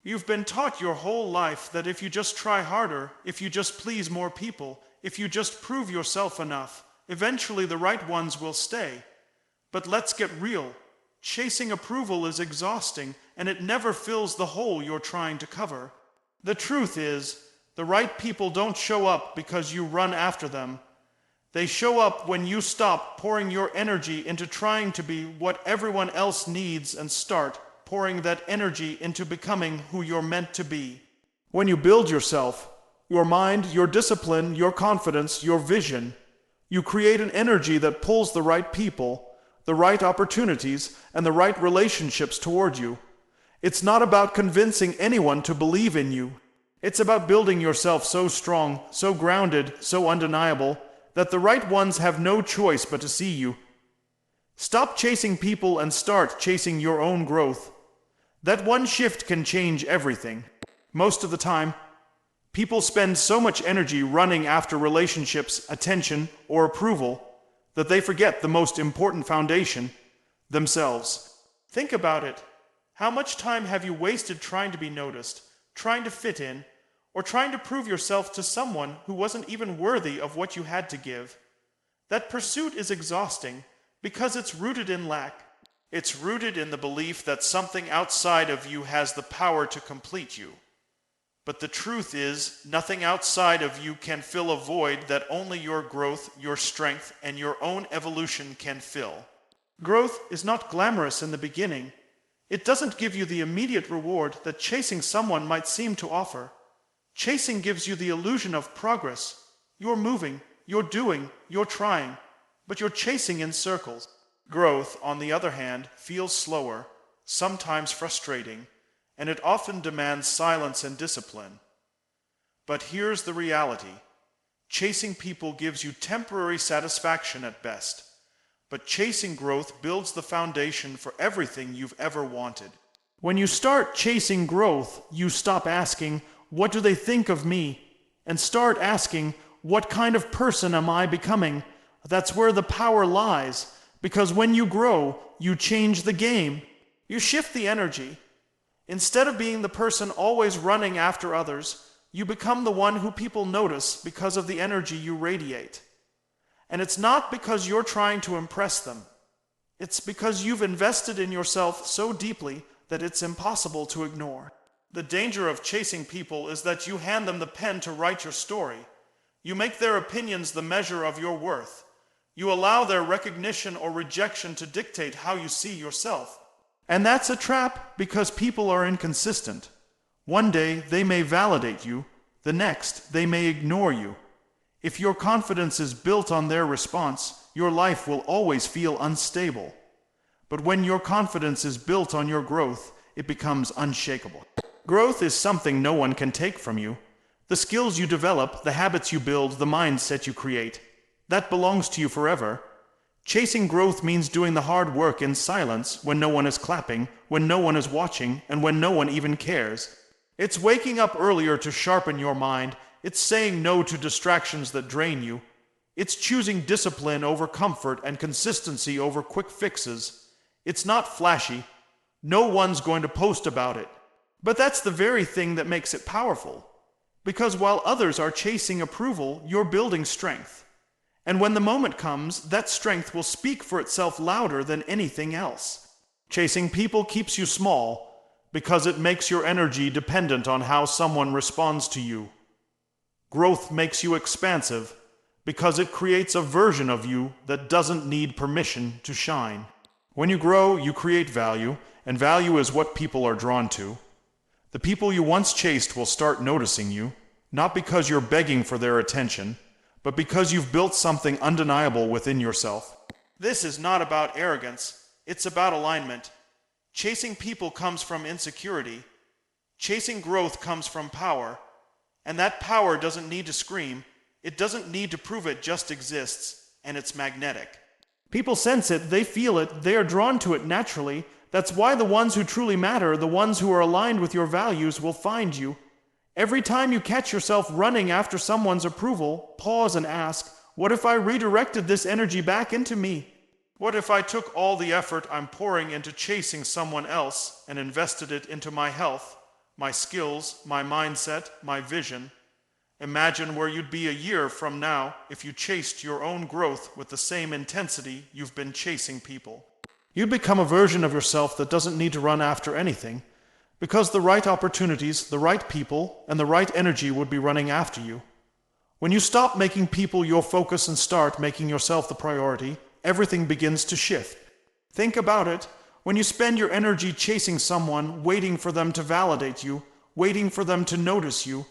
You've been taught your whole life that if you just try harder, if you just please more people, if you just prove yourself enough, eventually the right ones will stay. But let's get real. Chasing approval is exhausting, and it never fills the hole you're trying to cover. The truth is, the right people don't show up because you run after them. They show up when you stop pouring your energy into trying to be what everyone else needs and start pouring that energy into becoming who you're meant to be. When you build yourself, your mind, your discipline, your confidence, your vision, you create an energy that pulls the right people, the right opportunities, and the right relationships toward you. It's not about convincing anyone to believe in you. It's about building yourself so strong, so grounded, so undeniable, that the right ones have no choice but to see you. Stop chasing people and start chasing your own growth. That one shift can change everything. Most of the time, people spend so much energy running after relationships, attention, or approval that they forget the most important foundation, themselves. Think about it. How much time have you wasted trying to be noticed, trying to fit in, or trying to prove yourself to someone who wasn't even worthy of what you had to give? That pursuit is exhausting because it's rooted in lack. It's rooted in the belief that something outside of you has the power to complete you. But the truth is, nothing outside of you can fill a void that only your growth, your strength, and your own evolution can fill. Growth is not glamorous in the beginning. It doesn't give you the immediate reward that chasing someone might seem to offer. Chasing gives you the illusion of progress. You're moving, you're doing, you're trying, but you're chasing in circles. Growth, on the other hand, feels slower, sometimes frustrating, and it often demands silence and discipline. But here's the reality. Chasing people gives you temporary satisfaction at best, but chasing growth builds the foundation for everything you've ever wanted. When you start chasing growth, you stop asking, "What do they think of me?" and start asking, "What kind of person am I becoming?" That's where the power lies, because when you grow, you change the game. You shift the energy. Instead of being the person always running after others, you become the one who people notice because of the energy you radiate. And it's not because you're trying to impress them. It's because you've invested in yourself so deeply that it's impossible to ignore. The danger of chasing people is that you hand them the pen to write your story. You make their opinions the measure of your worth. You allow their recognition or rejection to dictate how you see yourself. And that's a trap because people are inconsistent. One day they may validate you, the next they may ignore you. If your confidence is built on their response, your life will always feel unstable. But when your confidence is built on your growth, it becomes unshakable. Growth is something no one can take from you. The skills you develop, the habits you build, the mindset you create, that belongs to you forever. Chasing growth means doing the hard work in silence when no one is clapping, when no one is watching, and when no one even cares. It's waking up earlier to sharpen your mind. It's saying no to distractions that drain you. It's choosing discipline over comfort and consistency over quick fixes. It's not flashy. No one's going to post about it. But that's the very thing that makes it powerful. Because while others are chasing approval, you're building strength. And when the moment comes, that strength will speak for itself louder than anything else. Chasing people keeps you small because it makes your energy dependent on how someone responds to you. Growth makes you expansive because it creates a version of you that doesn't need permission to shine. When you grow, you create value, and value is what people are drawn to. The people you once chased will start noticing you, not because you're begging for their attention, but because you've built something undeniable within yourself. This is not about arrogance, it's about alignment. Chasing people comes from insecurity. Chasing growth comes from power. And that power doesn't need to scream, it doesn't need to prove it just exists, and it's magnetic. People sense it, they feel it, they are drawn to it naturally. That's why the ones who truly matter, the ones who are aligned with your values, will find you. Every time you catch yourself running after someone's approval, pause and ask, what if I redirected this energy back into me? What if I took all the effort I'm pouring into chasing someone else and invested it into my health, my skills, my mindset, my vision. Imagine where you'd be a year from now if you chased your own growth with the same intensity you've been chasing people. You'd become a version of yourself that doesn't need to run after anything, because the right opportunities, the right people, and the right energy would be running after you. When you stop making people your focus and start making yourself the priority, everything begins to shift. Think about it. When you spend your energy chasing someone, waiting for them to validate you, waiting for them to notice you,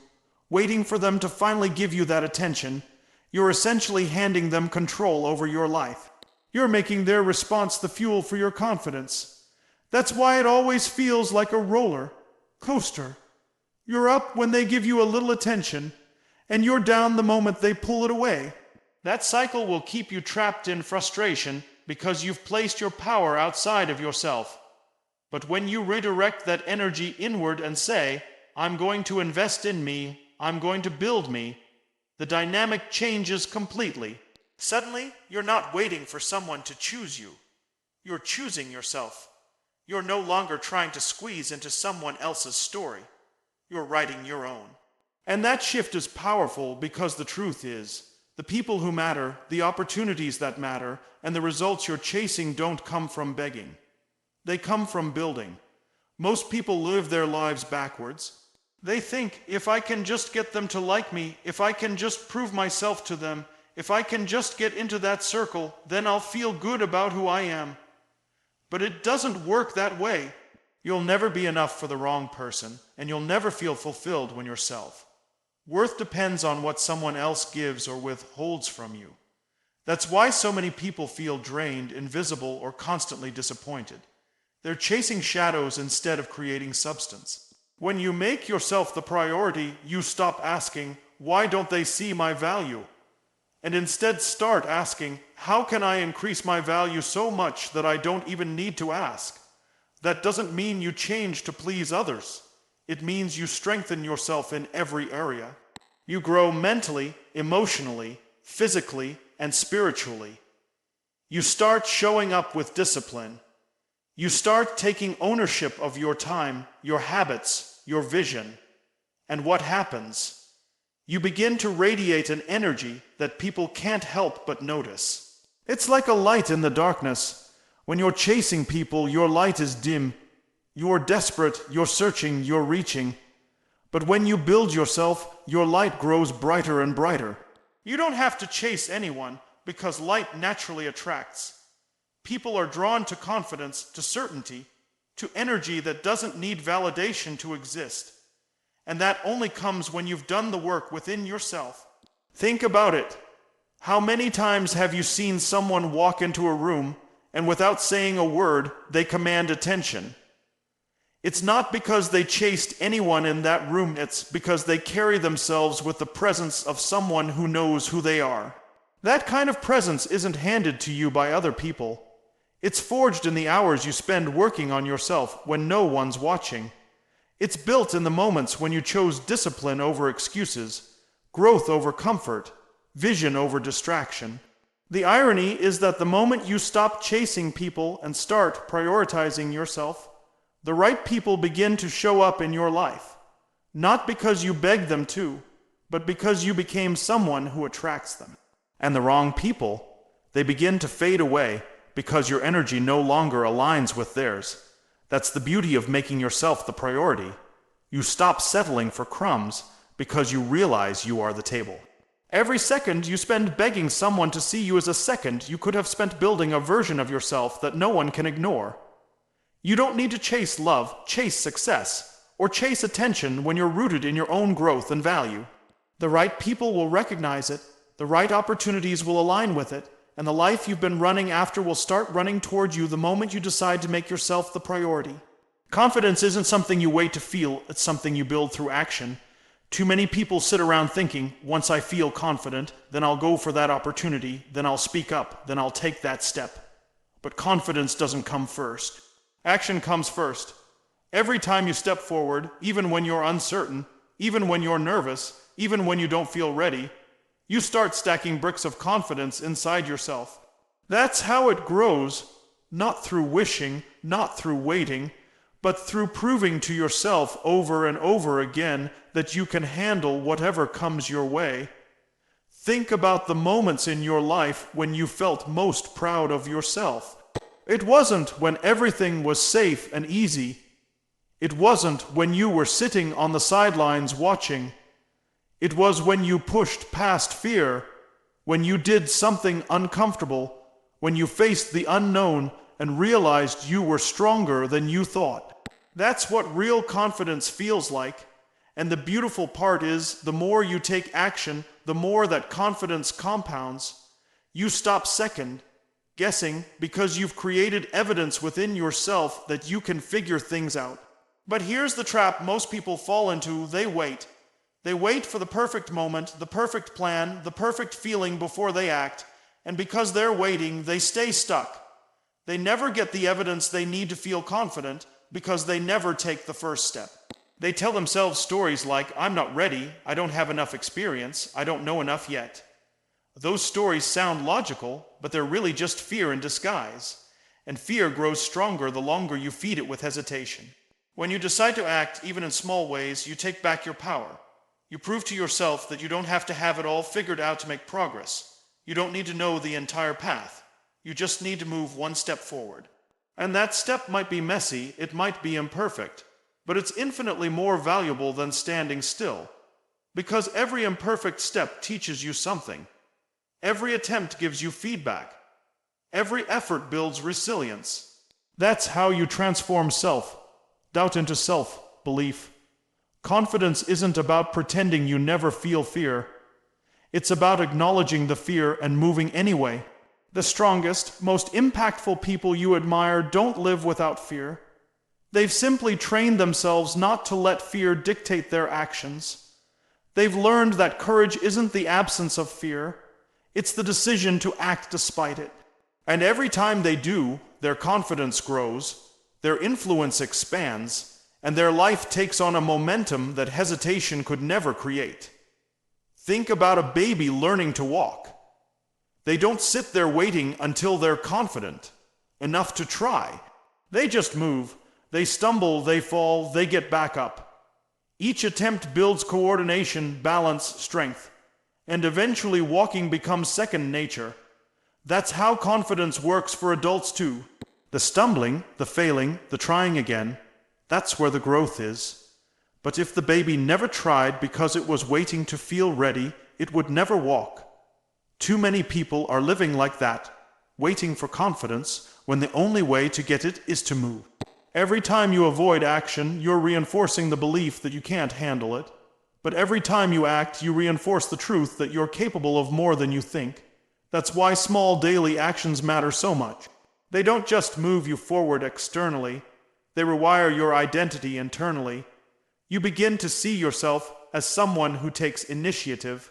waiting for them to finally give you that attention, you're essentially handing them control over your life. You're making their response the fuel for your confidence. That's why it always feels like a roller coaster. You're up when they give you a little attention, and you're down the moment they pull it away. That cycle will keep you trapped in frustration because you've placed your power outside of yourself. But when you redirect that energy inward and say, I'm going to invest in me, I'm going to build me, the dynamic changes completely. Suddenly, you're not waiting for someone to choose you. You're choosing yourself. You're no longer trying to squeeze into someone else's story. You're writing your own. And that shift is powerful because the truth is, the people who matter, the opportunities that matter, and the results you're chasing don't come from begging. They come from building. Most people live their lives backwards. They think, if I can just get them to like me, if I can just prove myself to them, if I can just get into that circle, then I'll feel good about who I am. But it doesn't work that way. You'll never be enough for the wrong person, and you'll never feel fulfilled when yourself. Worth depends on what someone else gives or withholds from you. That's why so many people feel drained, invisible, or constantly disappointed. They're chasing shadows instead of creating substance. When you make yourself the priority, you stop asking, why don't they see my value? And instead start asking, how can I increase my value so much that I don't even need to ask? That doesn't mean you change to please others. It means you strengthen yourself in every area. You grow mentally, emotionally, physically, and spiritually. You start showing up with discipline. You start taking ownership of your time, your habits, your vision. And what happens? You begin to radiate an energy that people can't help but notice. It's like a light in the darkness. When you're chasing people, your light is dim. You're desperate, you're searching, you're reaching. But when you build yourself, your light grows brighter and brighter. You don't have to chase anyone because light naturally attracts. People are drawn to confidence, to certainty, to energy that doesn't need validation to exist. And that only comes when you've done the work within yourself. Think about it. How many times have you seen someone walk into a room and without saying a word, they command attention? It's not because they chased anyone in that room, it's because they carry themselves with the presence of someone who knows who they are. That kind of presence isn't handed to you by other people. It's forged in the hours you spend working on yourself when no one's watching. It's built in the moments when you chose discipline over excuses, growth over comfort, vision over distraction. The irony is that the moment you stop chasing people and start prioritizing yourself, the right people begin to show up in your life. Not because you begged them to, but because you became someone who attracts them. And the wrong people, they begin to fade away because your energy no longer aligns with theirs. That's the beauty of making yourself the priority. You stop settling for crumbs because you realize you are the table. Every second you spend begging someone to see you as a second you could have spent building a version of yourself that no one can ignore. You don't need to chase love, chase success, or chase attention when you're rooted in your own growth and value. The right people will recognize it, the right opportunities will align with it, and the life you've been running after will start running towards you the moment you decide to make yourself the priority. Confidence isn't something you wait to feel, it's something you build through action. Too many people sit around thinking, once I feel confident, then I'll go for that opportunity, then I'll speak up, then I'll take that step. But confidence doesn't come first. Action comes first. Every time you step forward, even when you're uncertain, even when you're nervous, even when you don't feel ready, you start stacking bricks of confidence inside yourself. That's how it grows, not through wishing, not through waiting, but through proving to yourself over and over again that you can handle whatever comes your way. Think about the moments in your life when you felt most proud of yourself. It wasn't when everything was safe and easy. It wasn't when you were sitting on the sidelines watching. It was when you pushed past fear, when you did something uncomfortable, when you faced the unknown and realized you were stronger than you thought. That's what real confidence feels like. And the beautiful part is, the more you take action, the more that confidence compounds. You stop second guessing because you've created evidence within yourself that you can figure things out. But here's the trap most people fall into: they wait. They wait for the perfect moment, the perfect plan, the perfect feeling before they act, and because they're waiting, they stay stuck. They never get the evidence they need to feel confident because they never take the first step. They tell themselves stories like, "I'm not ready, I don't have enough experience, I don't know enough yet." Those stories sound logical, but they're really just fear in disguise. And fear grows stronger the longer you feed it with hesitation. When you decide to act, even in small ways, you take back your power. You prove to yourself that you don't have to have it all figured out to make progress. You don't need to know the entire path. You just need to move one step forward. And that step might be messy, it might be imperfect, but it's infinitely more valuable than standing still. Because every imperfect step teaches you something. Every attempt gives you feedback. Every effort builds resilience. That's how you transform self-doubt into self-belief. Confidence isn't about pretending you never feel fear. It's about acknowledging the fear and moving anyway. The strongest, most impactful people you admire don't live without fear. They've simply trained themselves not to let fear dictate their actions. They've learned that courage isn't the absence of fear. It's the decision to act despite it. And every time they do, their confidence grows, their influence expands, and their life takes on a momentum that hesitation could never create. Think about a baby learning to walk. They don't sit there waiting until they're confident enough to try. They just move. They stumble, they fall, they get back up. Each attempt builds coordination, balance, strength, and eventually walking becomes second nature. That's how confidence works for adults too. The stumbling, the failing, the trying again, that's where the growth is. But if the baby never tried because it was waiting to feel ready, it would never walk. Too many people are living like that, waiting for confidence when the only way to get it is to move. Every time you avoid action, you're reinforcing the belief that you can't handle it. But every time you act, you reinforce the truth that you're capable of more than you think. That's why small daily actions matter so much. They don't just move you forward externally, they rewire your identity internally. You begin to see yourself as someone who takes initiative,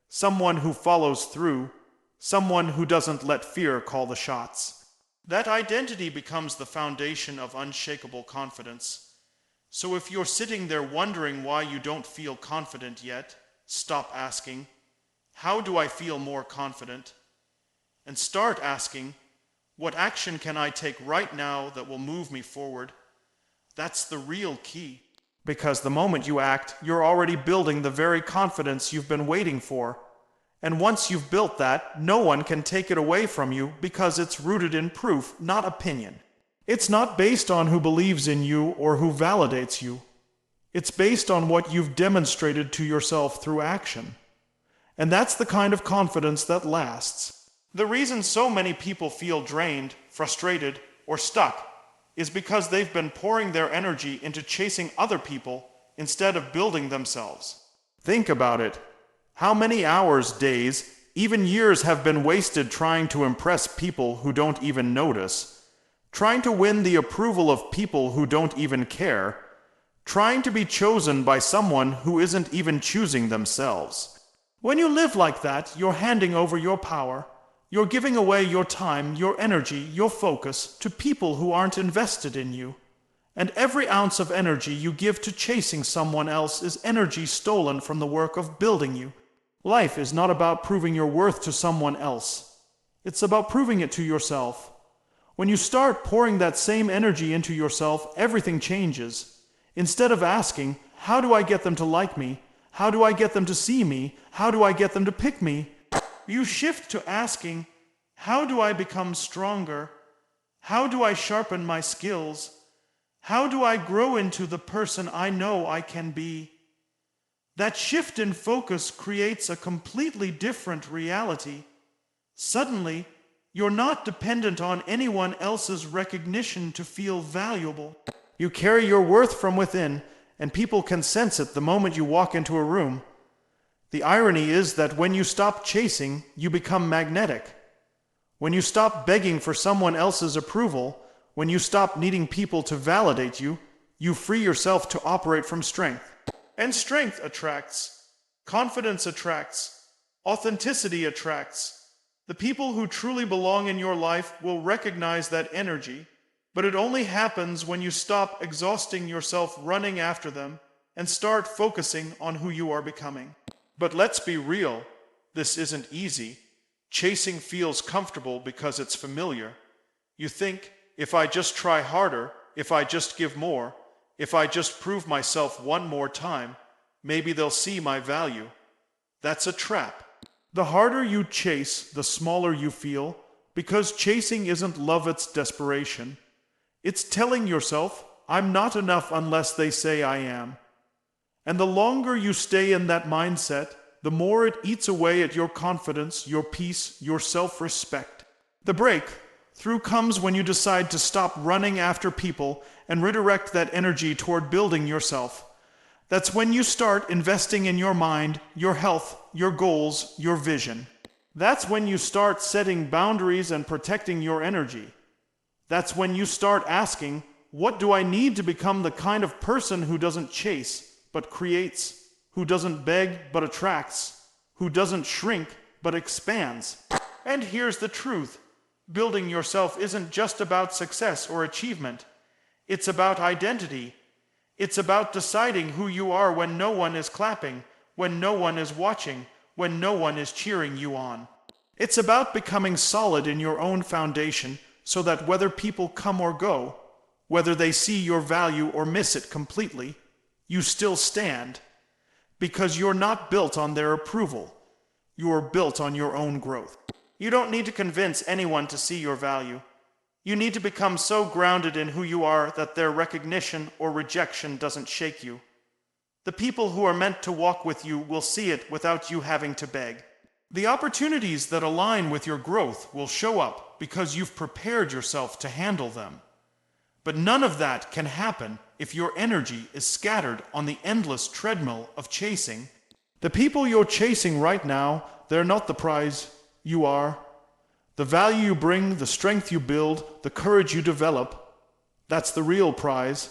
someone who follows through, someone who doesn't let fear call the shots. That identity becomes the foundation of unshakable confidence. So if you're sitting there wondering why you don't feel confident yet, stop asking, "How do I feel more confident?" And start asking, "What action can I take right now that will move me forward?" That's the real key. Because the moment you act, you're already building the very confidence you've been waiting for. And once you've built that, no one can take it away from you because it's rooted in proof, not opinion. It's not based on who believes in you or who validates you. It's based on what you've demonstrated to yourself through action. And that's the kind of confidence that lasts. The reason so many people feel drained, frustrated, or stuck is because they've been pouring their energy into chasing other people instead of building themselves. Think about it. How many hours, days, even years have been wasted trying to impress people who don't even notice, trying to win the approval of people who don't even care, trying to be chosen by someone who isn't even choosing themselves. When you live like that, you're handing over your power. You're giving away your time, your energy, your focus to people who aren't invested in you. And every ounce of energy you give to chasing someone else is energy stolen from the work of building you. Life is not about proving your worth to someone else. It's about proving it to yourself. When you start pouring that same energy into yourself, everything changes. Instead of asking, how do I get them to like me? How do I get them to see me? How do I get them to pick me? You shift to asking, how do I become stronger? How do I sharpen my skills? How do I grow into the person I know I can be? That shift in focus creates a completely different reality. Suddenly, you're not dependent on anyone else's recognition to feel valuable. You carry your worth from within, and people can sense it the moment you walk into a room. The irony is that when you stop chasing, you become magnetic. When you stop begging for someone else's approval, when you stop needing people to validate you, you free yourself to operate from strength. And strength attracts. Confidence attracts. Authenticity attracts. The people who truly belong in your life will recognize that energy, but it only happens when you stop exhausting yourself running after them and start focusing on who you are becoming. But let's be real, this isn't easy. Chasing feels comfortable because it's familiar. You think, if I just try harder, if I just give more, if I just prove myself one more time, maybe they'll see my value. That's a trap. The harder you chase, the smaller you feel, because chasing isn't love, it's desperation. It's telling yourself, I'm not enough unless they say I am. And the longer you stay in that mindset, the more it eats away at your confidence, your peace, your self-respect. The breakthrough comes when you decide to stop running after people and redirect that energy toward building yourself. That's when you start investing in your mind, your health, your goals, your vision. That's when you start setting boundaries and protecting your energy. That's when you start asking, what do I need to become the kind of person who doesn't chase, but creates, who doesn't beg, but attracts, who doesn't shrink, but expands? And here's the truth. Building yourself isn't just about success or achievement. It's about identity. It's about deciding who you are when no one is clapping, when no one is watching, when no one is cheering you on. It's about becoming solid in your own foundation so that whether people come or go, whether they see your value or miss it completely, you still stand. Because you're not built on their approval. You are built on your own growth. You don't need to convince anyone to see your value. You need to become so grounded in who you are that their recognition or rejection doesn't shake you. The people who are meant to walk with you will see it without you having to beg. The opportunities that align with your growth will show up because you've prepared yourself to handle them. But none of that can happen if your energy is scattered on the endless treadmill of chasing. The people you're chasing right now, they're not the prize. You are. The value you bring, the strength you build, the courage you develop, that's the real prize.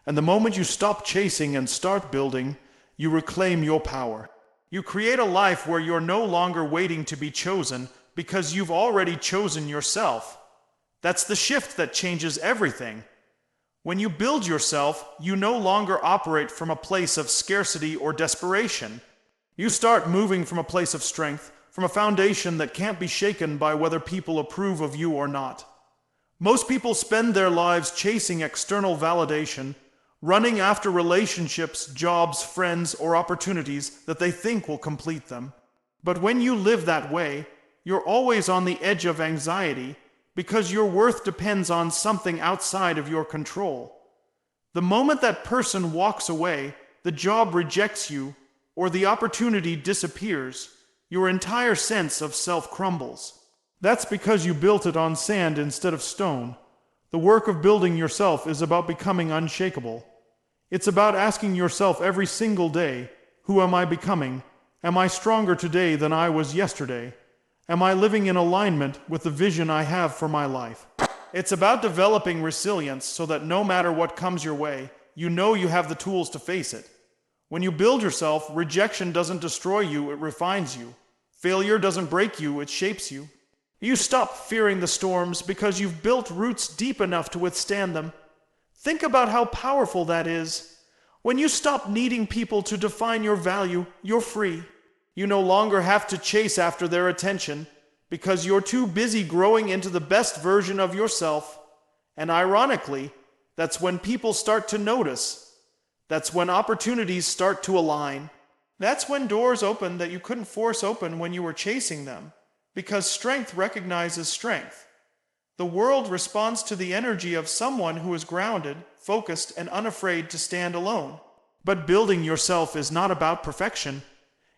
And the moment you stop chasing and start building, you reclaim your power. You create a life where you're no longer waiting to be chosen because you've already chosen yourself. That's the shift that changes everything. When you build yourself, you no longer operate from a place of scarcity or desperation. You start moving from a place of strength, from a foundation that can't be shaken by whether people approve of you or not. Most people spend their lives chasing external validation, running after relationships, jobs, friends, or opportunities that they think will complete them. But when you live that way, you're always on the edge of anxiety because your worth depends on something outside of your control. The moment that person walks away, the job rejects you, or the opportunity disappears, your entire sense of self crumbles. That's because you built it on sand instead of stone. The work of building yourself is about becoming unshakable. It's about asking yourself every single day, who am I becoming? Am I stronger today than I was yesterday? Am I living in alignment with the vision I have for my life? It's about developing resilience so that no matter what comes your way, you know you have the tools to face it. When you build yourself, rejection doesn't destroy you, it refines you. Failure doesn't break you, it shapes you. You stop fearing the storms because you've built roots deep enough to withstand them. Think about how powerful that is. When you stop needing people to define your value, you're free. You no longer have to chase after their attention because you're too busy growing into the best version of yourself. And ironically, that's when people start to notice. That's when opportunities start to align. That's when doors open that you couldn't force open when you were chasing them, because strength recognizes strength. The world responds to the energy of someone who is grounded, focused, and unafraid to stand alone. But building yourself is not about perfection.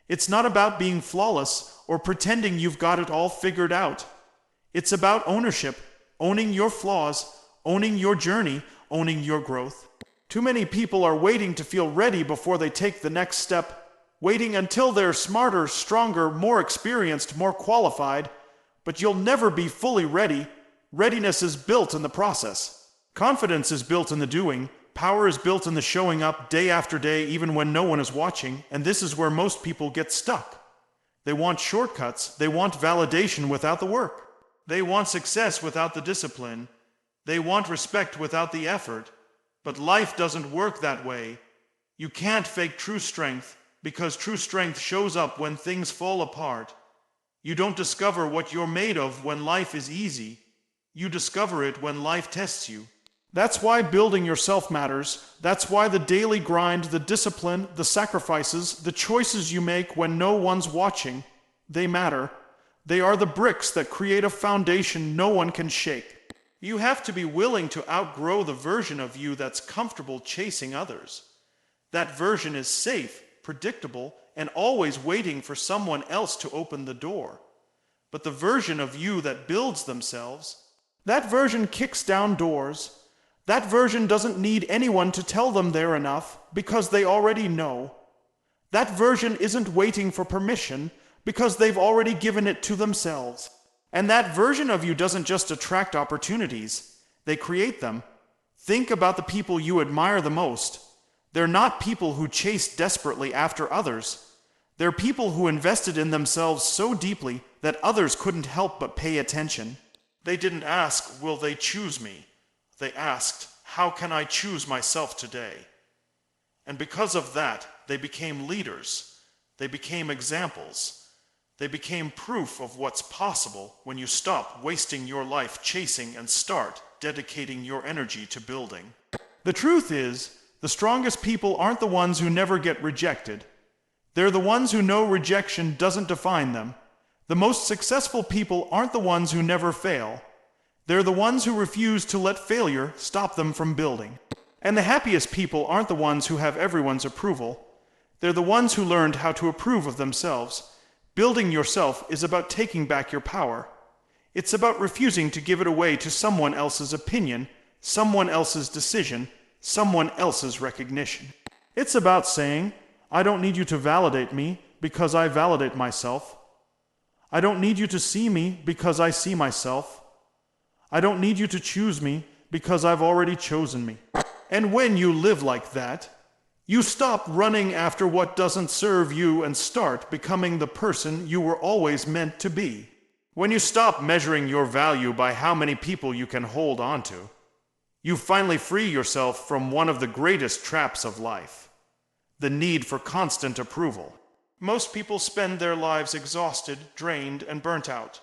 It's not about being flawless or pretending you've got it all figured out. It's about ownership, owning your flaws, owning your journey, owning your growth. Too many people are waiting to feel ready before they take the next step, waiting until they're smarter, stronger, more experienced, more qualified. But you'll never be fully ready. Readiness is built in the process. Confidence is built in the doing. Power is built in the showing up day after day, even when no one is watching, and this is where most people get stuck. They want shortcuts. They want validation without the work. They want success without the discipline. They want respect without the effort. But life doesn't work that way. You can't fake true strength, because true strength shows up when things fall apart. You don't discover what you're made of when life is easy. You discover it when life tests you. That's why building yourself matters. That's why the daily grind, the discipline, the sacrifices, the choices you make when no one's watching, they matter. They are the bricks that create a foundation no one can shake. You have to be willing to outgrow the version of you that's comfortable chasing others. That version is safe, predictable, and always waiting for someone else to open the door. But the version of you that builds themselves, that version kicks down doors. That version doesn't need anyone to tell them they're enough, because they already know. That version isn't waiting for permission, because they've already given it to themselves. And that version of you doesn't just attract opportunities, they create them. Think about the people you admire the most. They're not people who chase desperately after others. They're people who invested in themselves so deeply that others couldn't help but pay attention. They didn't ask, will they choose me? They asked, how can I choose myself today? And because of that, they became leaders. They became examples. They became proof of what's possible when you stop wasting your life chasing and start dedicating your energy to building. The truth is, the strongest people aren't the ones who never get rejected. They're the ones who know rejection doesn't define them. The most successful people aren't the ones who never fail. They're the ones who refuse to let failure stop them from building. And the happiest people aren't the ones who have everyone's approval. They're the ones who learned how to approve of themselves. Building yourself is about taking back your power. It's about refusing to give it away to someone else's opinion, someone else's decision, someone else's recognition. It's about saying, I don't need you to validate me because I validate myself. I don't need you to see me because I see myself. I don't need you to choose me because I've already chosen me. And when you live like that, you stop running after what doesn't serve you and start becoming the person you were always meant to be. When you stop measuring your value by how many people you can hold on to, you finally free yourself from one of the greatest traps of life, the need for constant approval. Most people spend their lives exhausted, drained, and burnt out,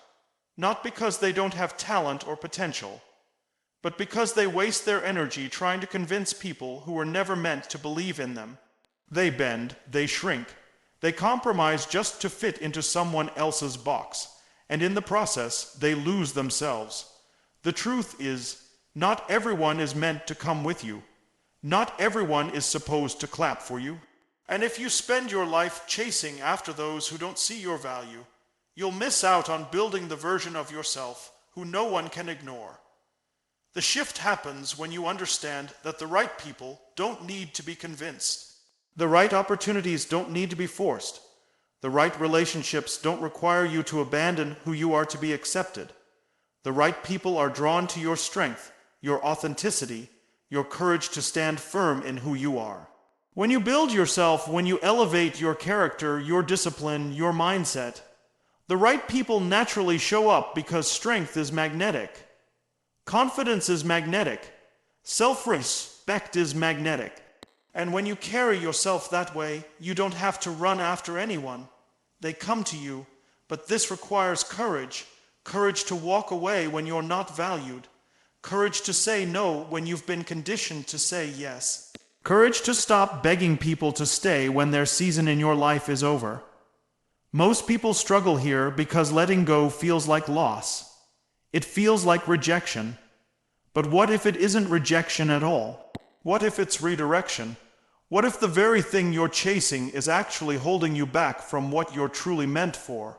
not because they don't have talent or potential, but because they waste their energy trying to convince people who were never meant to believe in them. They bend, they shrink, they compromise just to fit into someone else's box, and in the process, they lose themselves. The truth is, not everyone is meant to come with you. Not everyone is supposed to clap for you. And if you spend your life chasing after those who don't see your value, you'll miss out on building the version of yourself who no one can ignore. The shift happens when you understand that the right people don't need to be convinced. The right opportunities don't need to be forced. The right relationships don't require you to abandon who you are to be accepted. The right people are drawn to your strength, your authenticity, your courage to stand firm in who you are. When you build yourself, when you elevate your character, your discipline, your mindset, the right people naturally show up because strength is magnetic. Confidence is magnetic. Self-respect is magnetic. And when you carry yourself that way, you don't have to run after anyone. They come to you, but this requires courage, courage to walk away when you're not valued, courage to say no when you've been conditioned to say yes, courage to stop begging people to stay when their season in your life is over. Most people struggle here because letting go feels like loss. It feels like rejection. But what if it isn't rejection at all? What if it's redirection? What if the very thing you're chasing is actually holding you back from what you're truly meant for?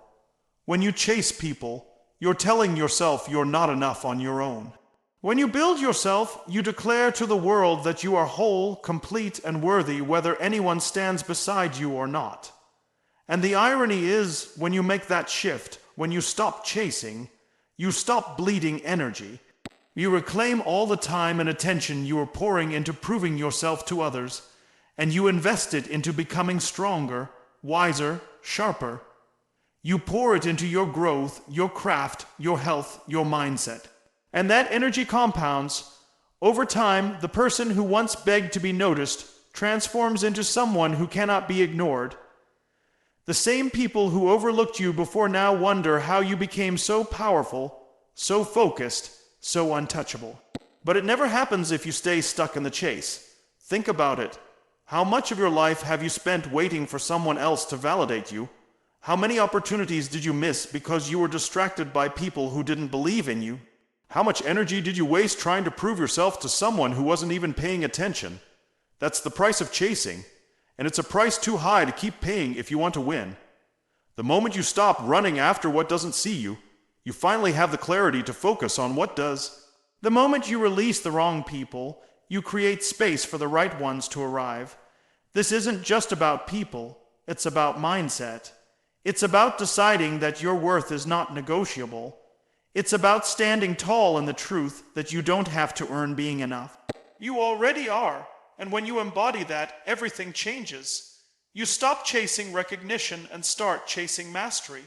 When you chase people, you're telling yourself you're not enough on your own. When you build yourself, you declare to the world that you are whole, complete, and worthy whether anyone stands beside you or not. And the irony is, when you make that shift, when you stop chasing, you stop bleeding energy. You reclaim all the time and attention you were pouring into proving yourself to others, and you invest it into becoming stronger, wiser, sharper. You pour it into your growth, your craft, your health, your mindset. And that energy compounds. Over time, the person who once begged to be noticed transforms into someone who cannot be ignored. The same people who overlooked you before now wonder how you became so powerful, so focused, so untouchable. But it never happens if you stay stuck in the chase. Think about it. How much of your life have you spent waiting for someone else to validate you? How many opportunities did you miss because you were distracted by people who didn't believe in you? How much energy did you waste trying to prove yourself to someone who wasn't even paying attention? That's the price of chasing, and it's a price too high to keep paying if you want to win. The moment you stop running after what doesn't see you, you finally have the clarity to focus on what does. The moment you release the wrong people, you create space for the right ones to arrive. This isn't just about people, it's about mindset. It's about deciding that your worth is not negotiable. It's about standing tall in the truth that you don't have to earn being enough. You already are, and when you embody that, everything changes. You stop chasing recognition and start chasing mastery.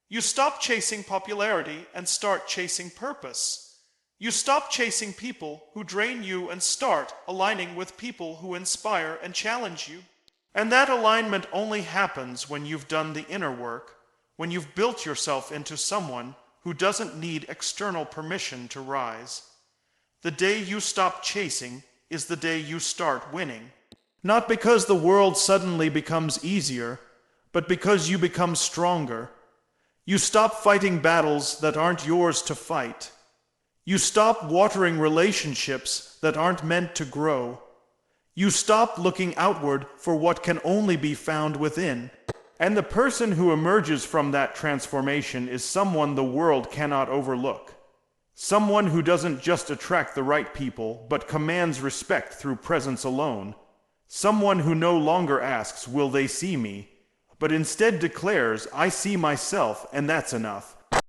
You stop chasing popularity and start chasing purpose. You stop chasing people who drain you and start aligning with people who inspire and challenge you. And that alignment only happens when you've done the inner work, when you've built yourself into someone who doesn't need external permission to rise. The day you stop chasing is the day you start winning. Not because the world suddenly becomes easier, but because you become stronger. You stop fighting battles that aren't yours to fight. You stop watering relationships that aren't meant to grow. You stop looking outward for what can only be found within. And the person who emerges from that transformation is someone the world cannot overlook. Someone who doesn't just attract the right people, but commands respect through presence alone. Someone who no longer asks, "Will they see me?" but instead declares, "I see myself, and that's enough."